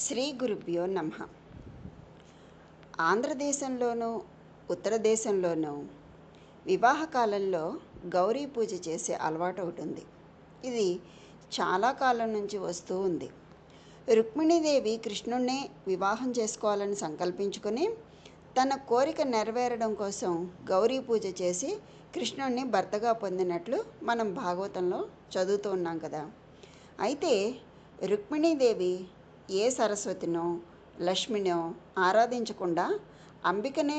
శ్రీ గురుభ్యో నమః. ఆంధ్రదేశంలోనూ ఉత్తర దేశంలోనూ వివాహ కాలంలో గౌరీ పూజ చేసే అలవాటు ఒకటి ఉంది. ఇది చాలా కాలం నుంచి వస్తూ ఉంది. రుక్మిణీదేవి కృష్ణుణ్ణే వివాహం చేసుకోవాలని సంకల్పించుకొని తన కోరిక నెరవేరడం కోసం గౌరీ పూజ చేసి కృష్ణుణ్ణి భర్తగా పొందినట్లు మనం భాగవతంలో చదువుతూ ఉన్నాం కదా. అయితే రుక్మిణీదేవి ఏ సరస్వతినో లక్ష్మినో ఆరాధించకుండా అంబికనే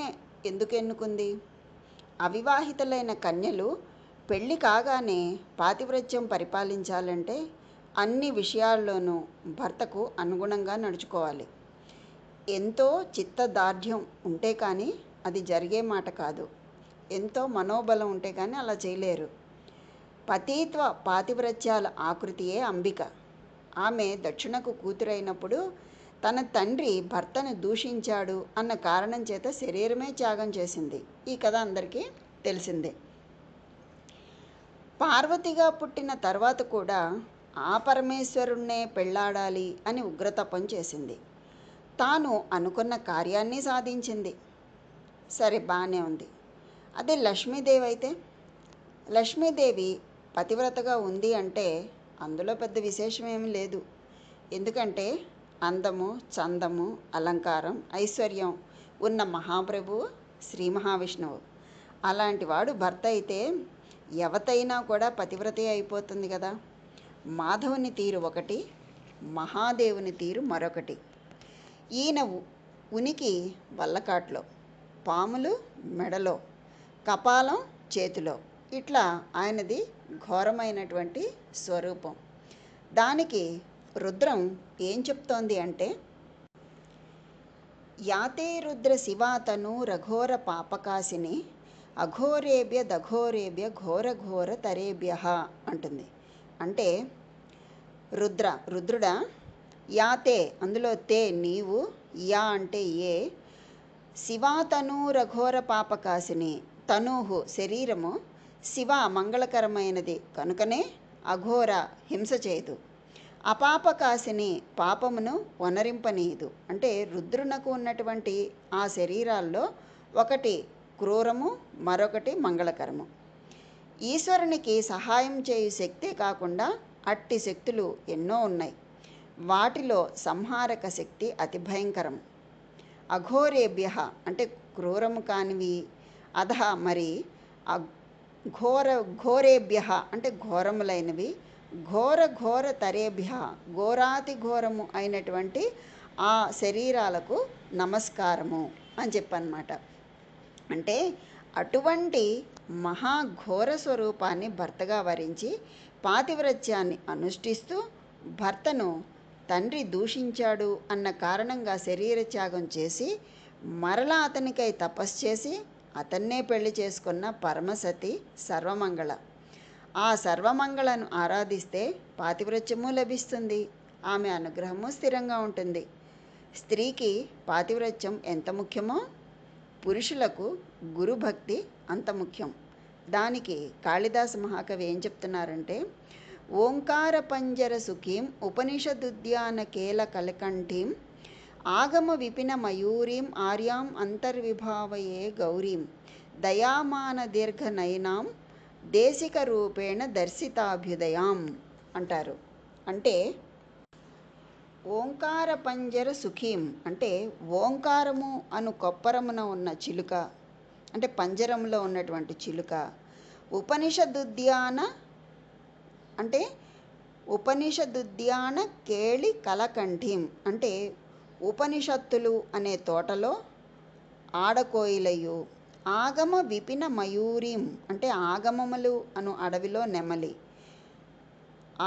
ఎందుకు ఎన్నుకుంది? అవివాహితులైన కన్యలు పెళ్ళి కాగానే పాతివ్రత్యం పరిపాలించాలంటే అన్ని విషయాల్లోనూ భర్తకు అనుగుణంగా నడుచుకోవాలి. ఎంతో చిత్తదార్ఢ్యం ఉంటే కానీ అది జరిగే మాట కాదు. ఎంతో మనోబలం ఉంటే కానీ అలా చేయలేరు. పతిత్వ పాతివ్రత్యాల ఆకృతియే అంబిక. ఆమె దక్షిణకు కూతురైనప్పుడు తన తండ్రి భర్తను దూషించాడు అన్న కారణం చేత శరీరమే త్యాగం చేసింది. ఈ కథ అందరికీ తెలిసిందే. పార్వతిగా పుట్టిన తర్వాత కూడా ఆ పరమేశ్వరుణ్ణే పెళ్ళాడాలి అని ఉగ్రతపం చేసింది. తాను అనుకున్న కార్యాన్ని సాధించింది. సరే, బాగానే ఉంది. అదే లక్ష్మీదేవి అయితే, లక్ష్మీదేవి పతివ్రతగా ఉంది అంటే అందులో పెద్ద విశేషం ఏమీ లేదు. ఎందుకంటే అందము, చందము, అలంకారం, ఐశ్వర్యం ఉన్న మహాప్రభువు శ్రీ మహావిష్ణువు. అలాంటి వాడు భర్త అయితే ఎవతైనా కూడా పతివ్రతే అయిపోతుంది కదా. మాధవుని తీరు ఒకటి, మహాదేవుని తీరు మరొకటి. ఈయన ఉనికి వల్లకాట్లో, పాములు మెడలో, కపాలం చేతిలో, ఇట్లా ఆయనది ఘోరమైనటువంటి స్వరూపం. దానికి రుద్రం ఏం చెప్తోంది అంటే, యాతే రుద్ర శివాతను రఘోర పాపకాసిని అఘోరేభ్య దఘోరేభ్య ఘోర ఘోర తరేభ్య అంటుంది. అంటే రుద్రుడా, యాతే అందులో తే నీవు, యా అంటే ఏ, శివాతను రఘోర పాపకాసిని, తనూహు శరీరము, శివ మంగళకరమైనది కనుకనే అఘోర హింస చేయదు, అపాపకాసిని పాపమును వనరింపనీయదు. అంటే రుద్రునకు ఉన్నటువంటి ఆ శరీరాల్లో ఒకటి క్రూరము, మరొకటి మంగళకరము. ఈశ్వరునికి సహాయం చేయు శక్తే కాకుండా అట్టి శక్తులు ఎన్నో ఉన్నాయి. వాటిలో సంహారక శక్తి అతి భయంకరం. అఘోరేభ్య అంటే క్రూరము కానివి, అధ మరి ఘోరేభ్య అంటే ఘోరములైనవి, ఘోర ఘోర తరేభ్య ఘోరాతి ఘోరము అయినటువంటి ఆ శరీరాలకు నమస్కారము అని చెప్పన్నమాట. అంటే అటువంటి మహాఘోర స్వరూపాన్ని భర్తగా వరించి పాతివ్రత్యాన్ని అనుష్ఠిస్తూ భర్తను తండ్రి దూషించాడు అన్న కారణంగా శరీర త్యాగం చేసి మరలా అతనికై తపస్సు చేసి అతన్నే పెళ్లి చేసుకున్న పరమసతి సర్వమంగళ. ఆ సర్వమంగళను ఆరాధిస్తే పాతివ్రత్యము లభిస్తుంది, ఆమె అనుగ్రహము స్థిరంగా ఉంటుంది. స్త్రీకి పాతివ్రత్యం ఎంత ముఖ్యమో పురుషులకు గురుభక్తి అంత ముఖ్యం. దానికి కాళిదాస మహాకవి ఏం చెప్తున్నారంటే, ఓంకార పంజర సుఖీం ఉపనిషదుద్యాన కేల కలకంఠీం ఆగమ విపిన మయూరీం ఆర్యాం అంతర్విభావయే గౌరీం దయామాన దీర్ఘ నయనాం దేశిక రూపేణ దర్శితాభ్యుదయాం అంటారు. అంటే ఓంకార పంజర సుఖీం అంటే ఓంకారము అను కొప్పరమున ఉన్న చిలుక, అంటే పంజరంలో ఉన్నటువంటి చిలుక. ఉపనిషదుద్యాన అంటే ఉపనిషదుద్యాన కేళి కలకంఠీం అంటే ఉపనిషత్తులు అనే తోటలో ఆడకోయిలయు, ఆగమ విపిన మయూరీం అంటే ఆగమములు అను అడవిలో నెమలి,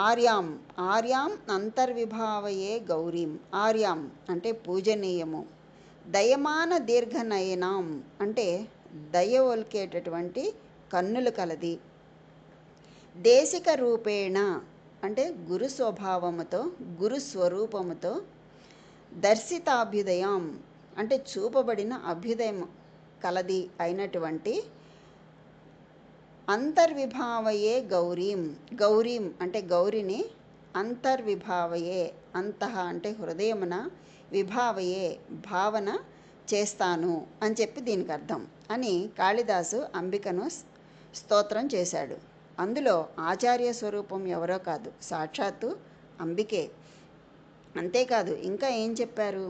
ఆర్యాం ఆర్యాం అంతర్విభావయే గౌరీం ఆర్యాం అంటే పూజనీయము, దయమాన దీర్ఘనయనాం అంటే దయ ఒలికేటటువంటి కన్నులు కలది, దేశిక రూపేణ అంటే గురు స్వభావముతో గురు స్వరూపముతో, దర్శితాభ్యుదయం అంటే చూపబడిన అభ్యుదయం కలది అయినటువంటి, అంతర్విభావయే గౌరీం గౌరీం అంటే గౌరిని అంతర్విభావయే అంతః అంటే హృదయమున విభావయే భావన చేస్తాను అని చెప్పి దీనికి అర్థం అని కాళిదాసు అంబికను స్తోత్రం చేశాడు. అందులో ఆచార్య స్వరూపం ఎవరో కాదు, సాక్షాత్తు అంబికే. అంతేకాదు ఇంకా ఏం చెప్పారు?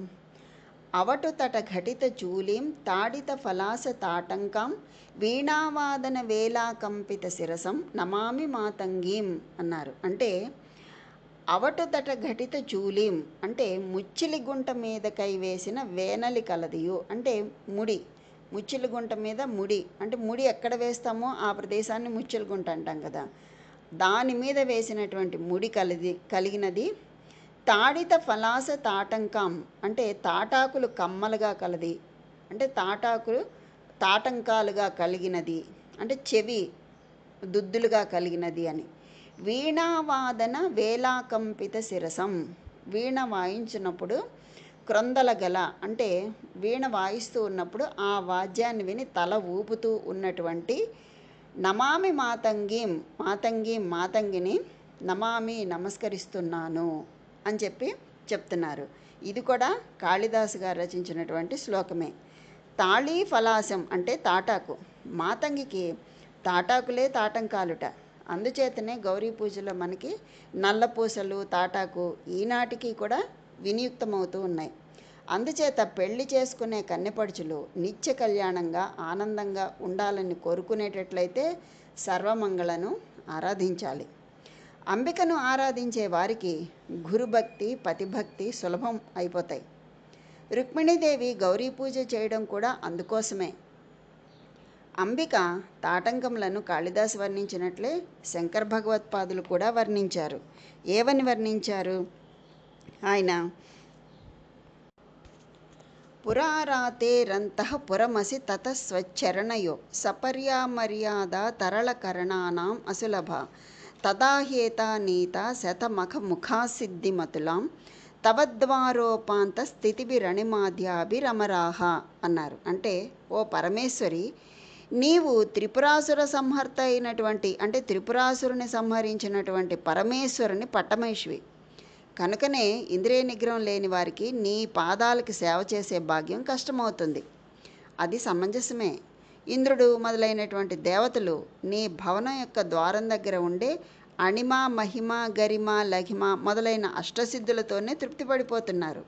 అవటు తట ఘటిత చూలీం తాడిత ఫలాస తాటంకాం వీణావాదన వేలాకంపిత శిరసం నమామి మాతంగీం అన్నారు. అంటే అవటు తట ఘటిత చూలీం అంటే ముచ్చిలి గుంట మీద కై వేసిన వేనలి కలదియు అంటే ముడి. ముచ్చిలి గుంట మీద ముడి అంటే ముడి ఎక్కడ వేస్తామో ఆ ప్రదేశాన్ని ముచ్చిలి గుంట అంటాం కదా, దాని మీద వేసినటువంటి ముడి కలిగినది. తాడిత ఫలాస తాటంకం అంటే తాటాకులు కమ్మలుగా కలది, అంటే తాటాకులు తాటంకాలుగా కలిగినది, అంటే చెవి దుద్దులుగా కలిగినది అని. వీణావాదన వేలాకంపిత శిరసం వీణ వాయించినప్పుడు క్రొందల గల అంటే వీణ వాయిస్తూ ఉన్నప్పుడు ఆ వాద్యాన్ని విని తల ఊపుతూ ఉన్నటువంటి నమామి మాతంగీం మాతంగిని నమామి నమస్కరిస్తున్నాను అని చెప్పి చెప్తున్నారు. ఇది కూడా కాళిదాసు గారు రచించినటువంటి శ్లోకమే. తాళీ ఫలాసం అంటే తాటాకు, మాతంగికి తాటాకులే తాటంకాలుట. అందుచేతనే గౌరీ పూజలో మనకి నల్లపూసలు తాటాకు ఈనాటికి కూడా వినియుక్తమవుతూ ఉన్నాయి. అందుచేత పెళ్లి చేసుకునే కన్నెపడుచులు నిత్య కళ్యాణంగా ఆనందంగా ఉండాలని కోరుకునేటట్లయితే సర్వమంగళను ఆరాధించాలి. అంబికను ఆరాధించే వారికి గురుభక్తి పతిభక్తి సులభం అయిపోతాయి. రుక్మిణీదేవి గౌరీ పూజ చేయడం కూడా అందుకోసమే. అంబిక తాటంకములను కాళిదాసు వర్ణించినట్లే శంకర భగవత్పాదులు కూడా వర్ణించారు. ఏవని వర్ణించారు? ఆయన పురారాతేరంతః పురమసి తత స్వచ్చరణయో సపర్యామర్యాద తరళకరణానాం అసులభ తదాహేత నీత శతమఖ ముఖాసిద్ధిమతులాం తవద్వారోపాంత స్థితిభిరణిమాధ్యాభిరమరాహ అన్నారు. అంటే ఓ పరమేశ్వరి, నీవు త్రిపురాసుర సంహర్త అయినటువంటి అంటే త్రిపురాసురుని సంహరించినటువంటి పరమేశ్వరుని పట్టమహిషివి కనుకనే ఇంద్రియ నిగ్రహం లేని వారికి నీ పాదాలకి సేవ చేసే భాగ్యం కష్టమవుతుంది. అది సమంజసమే. ఇంద్రుడు మొదలైనటువంటి దేవతలు నీ భవనం యొక్క ద్వారం దగ్గర ఉండే అణిమ మహిమ గరిమ లఘిమ మొదలైన అష్టసిద్ధులతోనే తృప్తిపడిపోతున్నారు.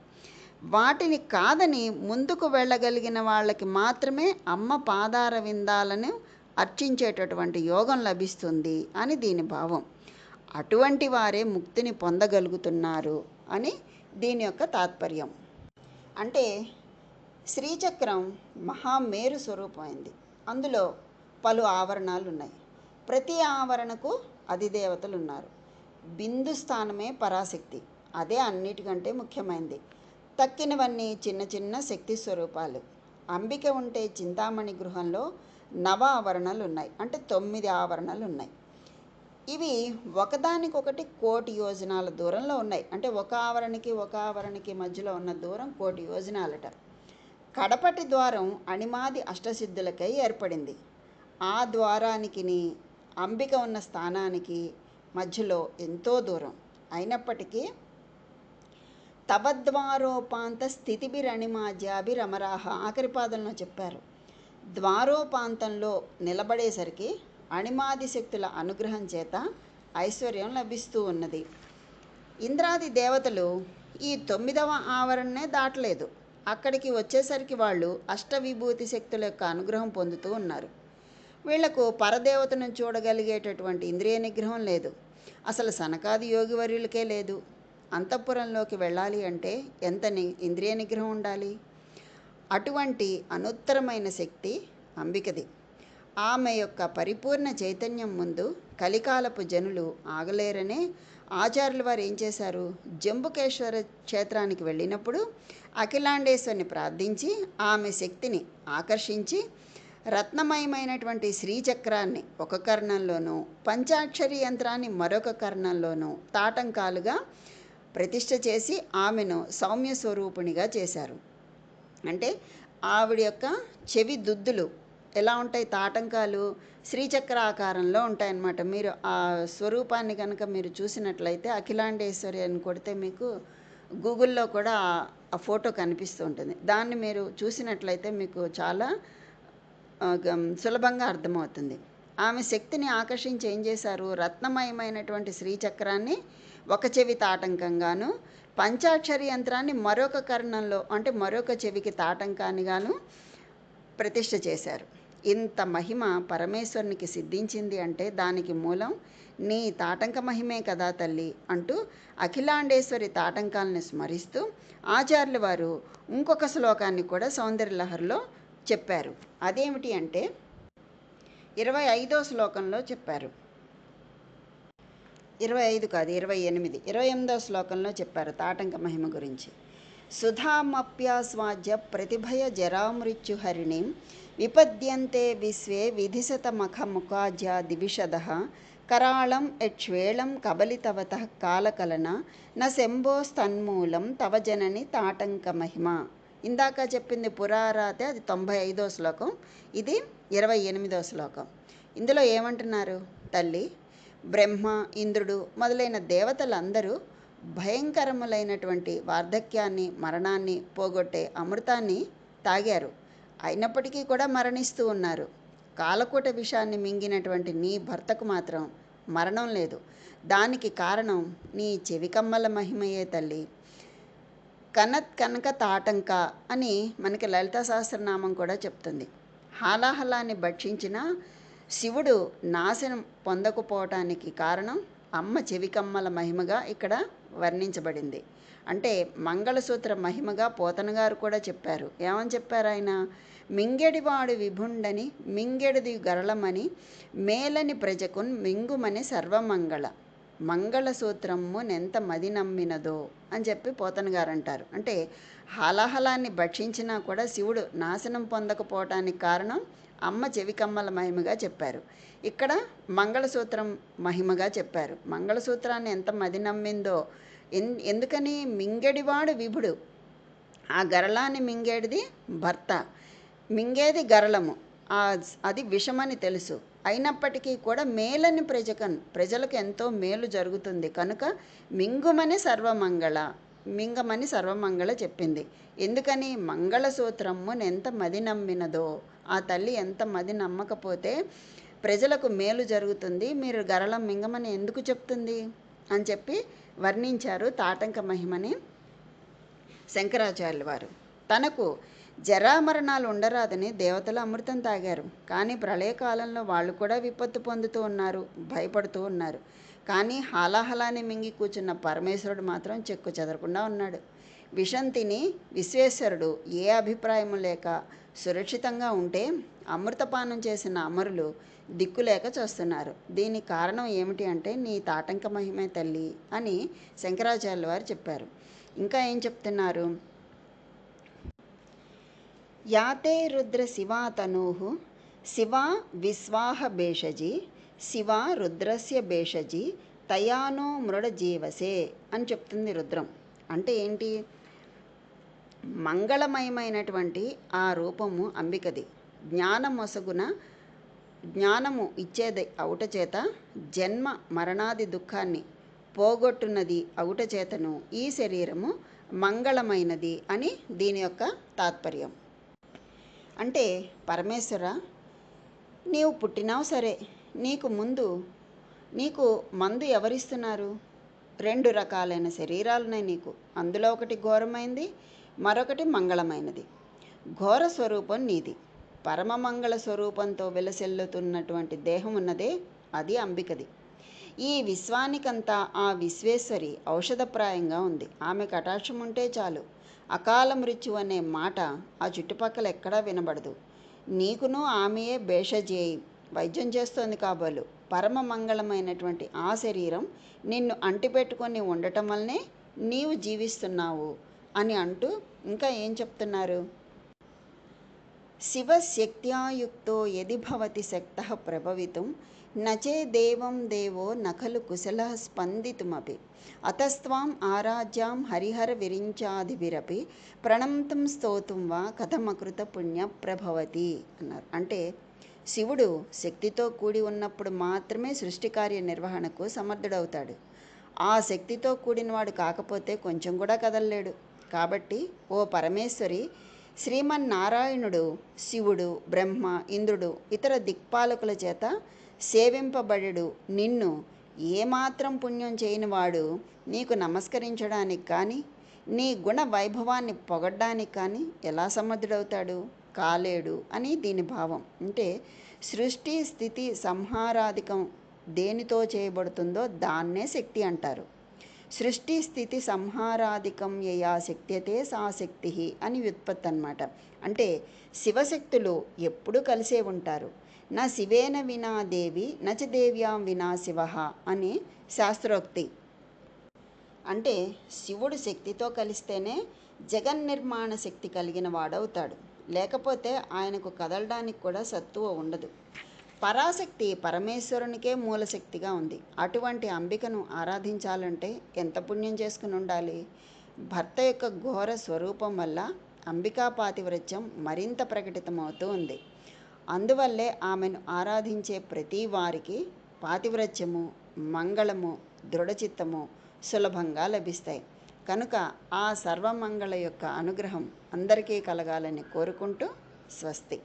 వాటిని కాదని ముందుకు వెళ్ళగలిగిన వాళ్ళకి మాత్రమే అమ్మ పాదార విందాలను అర్చించేటటువంటి యోగం లభిస్తుంది అని దీని భావం. అటువంటి వారే ముక్తిని పొందగలుగుతున్నారు అని దీని యొక్క తాత్పర్యం. అంటే శ్రీచక్రం మహామేరు స్వరూపమైంది. అందులో పలు ఆవరణాలు ఉన్నాయి. ప్రతి ఆవరణకు అధిదేవతలు ఉన్నారు. బిందు స్థానమే పరాశక్తి, అదే అన్నిటికంటే ముఖ్యమైనది. తక్కినవన్నీ చిన్న చిన్న శక్తి స్వరూపాలు. అంబిక ఉంటే చింతామణి గృహంలో నవ ఆవరణలు ఉన్నాయి, అంటే 9 ఆవరణలు ఉన్నాయి. ఇవి ఒకదానికొకటి 1,000,000 యోజనాల దూరంలో ఉన్నాయి. అంటే ఒక ఆవరణకి మధ్యలో ఉన్న దూరం 1,000,000 యోజనాలట. కడపటి ద్వారం అణిమాది అష్టసిద్ధులకై ఏర్పడింది. ఆ ద్వారానికి అంబిక ఉన్న స్థానానికి మధ్యలో ఎంతో దూరం. అయినప్పటికీ తవద్వారోపాంత స్థితిభిరణిమాధ్యాభిరమరాహ ఆఖరి పాదంలో చెప్పారు. ద్వారోపాంతంలో నిలబడేసరికి అణిమాది శక్తుల అనుగ్రహం చేత ఐశ్వర్యం లభిస్తూ ఉన్నది. ఇంద్రాది దేవతలు ఈ 9వ ఆవరణనే దాటలేదు. అక్కడికి వచ్చేసరికి వాళ్ళు అష్టవిభూతి శక్తుల యొక్క అనుగ్రహం పొందుతూ ఉన్నారు. వీళ్లకు పరదేవతను చూడగలిగేటటువంటి ఇంద్రియ నిగ్రహం లేదు. అసలు సనకాది యోగివర్యులకే లేదు. అంతఃపురంలోకి వెళ్ళాలి అంటే ఎంత ఇంద్రియ నిగ్రహం ఉండాలి? అటువంటి అనుత్తరమైన శక్తి అంబికది. ఆమె యొక్క పరిపూర్ణ చైతన్యం ముందు కలికాలపు జనులు ఆగలేరనే ఆచార్యుల వారు ఏం చేశారు? జంబుకేశ్వర క్షేత్రానికి వెళ్ళినప్పుడు అఖిలాండేశ్వరిని ప్రార్థించి ఆమె శక్తిని ఆకర్షించి రత్నమయమైనటువంటి శ్రీచక్రాన్ని ఒక కర్ణంలోనూ పంచాక్షరి యంత్రాన్ని మరొక కర్ణంలోనూ తాటంకాలుగా ప్రతిష్ఠ చేసి ఆమెను సౌమ్య స్వరూపిణిగా చేశారు. అంటే ఆవిడ యొక్క చెవి దుద్దులు ఎలా ఉంటాయి? తాటంకాలు శ్రీచక్ర ఆకారంలో ఉంటాయన్నమాట. మీరు ఆ స్వరూపాన్ని కనుక మీరు చూసినట్లయితే అఖిలాండేశ్వరి అని కొడితే మీకు గూగుల్లో కూడా ఆ ఫోటో కనిపిస్తూ ఉంటుంది. దాన్ని మీరు చూసినట్లయితే మీకు చాలా సులభంగా అర్థమవుతుంది. ఆమె శక్తిని ఆకర్షించి ఏం చేశారు, రత్నమయమైనటువంటి శ్రీచక్రాన్ని ఒక చెవి తాటంకంగాను, పంచాక్షరి యంత్రాన్ని మరొక కర్ణంలో అంటే మరొక చెవికి తాటంకానిగాను ప్రతిష్ఠ చేశారు. ఇంత మహిమ పరమేశ్వరునికి సిద్ధించింది అంటే దానికి మూలం నీ తాటంక మహిమే కదా తల్లి అంటూ అఖిలాండేశ్వరి తాటంకాలను స్మరిస్తూ ఆచార్యుల వారు ఇంకొక శ్లోకాన్ని కూడా సౌందర్యలహరిలో చెప్పారు. అదేమిటి అంటే 25వ శ్లోకంలో చెప్పారు. 25 కాదు, 28, 28వ శ్లోకంలో చెప్పారు తాటంక మహిమ గురించి. సుధామప్యాస్వాద్య ప్రతిభయ జరామృత్యుహరిణీం విపద్యంతే విశ్వే విధిశతమఖముఖాజ్యా దివిషదః కరాళం యక్ష్వేళం కబలితవత కాలకలన న శంభోస్తన్మూలం తవ జనని తాటంక మహిమ. ఇందాక చెప్పింది పురారాతే, అది 95వ శ్లోకం, ఇది 28వ శ్లోకం. ఇందులో ఏమంటున్నారు, తల్లి బ్రహ్మ, ఇంద్రుడు మొదలైన దేవతలందరూ భయంకరములైనటువంటి వార్ధక్యాన్ని, మరణాన్ని పోగొట్టే అమృతాన్ని తాగారు. అయినప్పటికీ కూడా మరణిస్తూ ఉన్నారు. కాలకూట విషాన్ని మింగినటువంటి నీ భర్తకు మాత్రం మరణం లేదు. దానికి కారణం నీ చెవికమ్మల మహిమయే తల్లి. కనక తాటంక అని మనకి లలితా సహస్రనామం కూడా చెప్తుంది. హాలాహలాన్ని భక్షించిన శివుడు నాశనం పొందకపోవటానికి కారణం అమ్మ చెవికమ్మల మహిమగా ఇక్కడ వర్ణించబడింది. అంటే మంగళసూత్ర మహిమగా పోతన గారు కూడా చెప్పారు. ఏమని చెప్పారు ఆయన, మింగెడివాడు విభుండని మింగెడిది గరళమని మేలని ప్రజకున్ మింగుమని సర్వమంగళ మంగళసూత్రము నెంత మది నమ్మినదో అని చెప్పి పోతన గారు అంటారు. అంటే హాలాహలాన్ని భక్షించినా కూడా శివుడు నాశనం పొందకపోవటానికి కారణం అమ్మ చెవికమ్మల మహిమగా చెప్పారు. ఇక్కడ మంగళసూత్రం మహిమగా చెప్పారు. మంగళసూత్రాన్ని ఎంత మది నమ్మిందో, ఎందుకని మింగెడివాడు విభుడు, ఆ గరళాన్ని మింగేడిది భర్త, మింగేది గరళము, అది విషమని తెలుసు. అయినప్పటికీ కూడా మేలని ప్రజలకు ఎంతో మేలు జరుగుతుంది కనుక మింగుమని సర్వమంగళ చెప్పింది. ఎందుకని మంగళసూత్రము ఎంత మది నమ్మినదో, ఆ తల్లి ఎంత మది నమ్మకపోతే ప్రజలకు మేలు జరుగుతుంది, మీరు గరళం మింగమని ఎందుకు చెప్తుంది అని చెప్పి వర్ణించారు తాటంక మహిమని శంకరాచార్యుల వారు. తనకు జరామరణాలు ఉండరాదని దేవతలు అమృతం తాగారు. కానీ ప్రళయకాలంలో వాళ్ళు కూడా విపత్తు పొందుతూ ఉన్నారు, భయపడుతూ ఉన్నారు. కానీ హాలాహలాన్ని మింగి కూర్చున్న పరమేశ్వరుడు మాత్రం చెక్కు చెదరకుండా ఉన్నాడు. విషం తిని విశ్వేశ్వరుడు ఏ అభిప్రాయం లేక సురక్షితంగా ఉంటే అమృతపానం చేసిన అమరులు దిక్కులేక చూస్తున్నారు. దీనికి కారణం ఏమిటి అంటే నీ తాటంక మహిమే తల్లి అని శంకరాచార్యుల వారు చెప్పారు. ఇంకా ఏం చెప్తున్నారు, యాతే రుద్ర శివా తనూహు శివా విశ్వాహ భేషజీ శివా రుద్రస్య భేషజీ తయానో మృడ జీవసే అని చెప్తుంది రుద్రం. అంటే ఏంటి, మంగళమయమైనటువంటి ఆ రూపము అంబికది. జ్ఞానము ఇచ్చేది అవుట చేత జన్మ మరణాది దుఃఖాన్ని పోగొట్టున్నది అవుట చేతను ఈ శరీరము మంగళమైనది అని దీని యొక్క తాత్పర్యం. అంటే పరమేశ్వర, నీవు పుట్టినావు సరే, నీకు మందు ఎవరిస్తున్నారు? 2 రకాలైన శరీరాలున్నాయి నీకు. అందులో ఒకటి ఘోరమైంది, మరొకటి మంగళమైనది. ఘోర స్వరూపం నీది. పరమ మంగళ స్వరూపంతో వెలసెల్లుతున్నటువంటి దేహం ఉన్నదే, అది అంబికది. ఈ విశ్వానికంతా ఆ విశ్వేశ్వరి ఔషధప్రాయంగా ఉంది. ఆమె కటాక్షం ఉంటే చాలు, అకాల మృత్యు అనే మాట ఆ చుట్టుపక్కల ఎక్కడా వినబడదు. నీకును ఆమెయే భేషజేయి వైద్యం చేస్తోంది కాబోలు. పరమ మంగళమైనటువంటి ఆ శరీరం నిన్ను అంటిపెట్టుకొని ఉండటం వల్లనే నీవు జీవిస్తున్నావు అని అంటూ ఇంకా ఏం చెప్తున్నారు, శివశక్త్యాయుక్తో యది భవతి శక్తః ప్రభవితుం నచే దేవం దేవో నఖలు కుశల స్పందితుమపి అతస్త్వాం ఆరాధ్యాం హరిహర విరించాదిభిరపి ప్రణంతం స్తోతుం వా కథమకృత పుణ్య ప్రభవతి అన్నారు. అంటే శివుడు శక్తితో కూడి ఉన్నప్పుడు మాత్రమే సృష్టి కార్య నిర్వహణకు సమర్థుడవుతాడు. ఆ శక్తితో కూడినవాడు కాకపోతే కొంచెం కూడా కదలలేడు. కాబట్టి ఓ పరమేశ్వరి, శ్రీమన్నారాయణుడు, శివుడు, బ్రహ్మ, ఇంద్రుడు, ఇతర దిక్పాలకుల చేత సేవింపబడెడు నిన్ను ఏమాత్రం పుణ్యం చేయనివాడు నీకు నమస్కరించడానికి కానీ నీ గుణ వైభవాన్ని పొగడ్డానికి కానీ ఎలా సమర్థుడవుతాడు? కాలేడు అని దీని భావం. అంటే సృష్టి స్థితి సంహారాధికం దేనితో చేయబడుతుందో దాన్నే శక్తి అంటారు. సృష్టి స్థితి సంహారాధికం యయా శక్త్యతే సా శక్తి అని వ్యుత్పత్తి అన్నమాట. అంటే శివశక్తులు ఎప్పుడూ కలిసే ఉంటారు. నా శివేన వినా దేవి నచ దేవ్యాం వినా శివ అని శాస్త్రోక్తి. అంటే శివుడు శక్తితో కలిస్తేనే జగన్నిర్మాణ శక్తి కలిగిన వాడవుతాడు. లేకపోతే ఆయనకు కదలడానికి కూడా సత్తువ ఉండదు. పరాశక్తి పరమేశ్వరునికే మూలశక్తిగా ఉంది. అటువంటి అంబికను ఆరాధించాలంటే ఎంత పుణ్యం చేసుకుని ఉండాలి? భర్త యొక్క ఘోర స్వరూపం వల్ల అంబికా పాతివ్రత్యం మరింత ప్రకటితమవుతూ ఉంది. అందువల్లే ఆమెను ఆరాధించే ప్రతి వారికి పాతివ్రత్యము, మంగళము, దృఢచిత్తము సులభంగా లభిస్తాయి. కనుక ఆ సర్వమంగళ యొక్క అనుగ్రహం అందరికీ కలగాలని కోరుకుంటూ స్వస్తి.